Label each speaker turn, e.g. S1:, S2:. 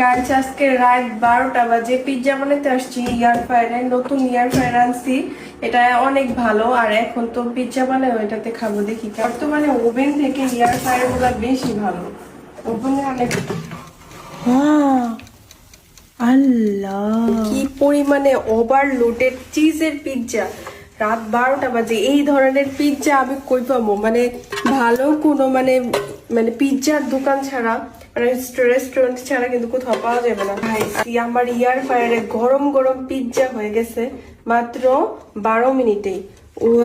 S1: Guys আজকে রাত 12টা বাজে পিৎজা বানাতে আসছি এয়ার ফ্রায়ারে। নতুন এয়ার ফ্রায়ার আনছি, এটা অনেক ভালো। আর এখন তো পিৎজা বানায় ওইটাতে খাবো, দেখি। বর্তমানে ওভেন থেকে এয়ার ফ্রায়ার গুলা বেশি ভালো। ওভেনে অনেক আল্লাহ কি পরিমাণে ওভারলোডেড চিজের পিৎজা। রাত 12টা বাজে, এই ধরনের পিৎজা আমি কই পাবো? মানে ভালো কোনো মানে মানে পিৎজার দোকান ছাড়া, মানে রেস্টুরেন্ট ছাড়া কিন্তু কোথাও পাওয়া যাবে না। ভাই আমার এয়ার ফ্রায়ারে গরম গরম পিৎজা হয়ে গেছে মাত্র 12 মিনিটেই। ও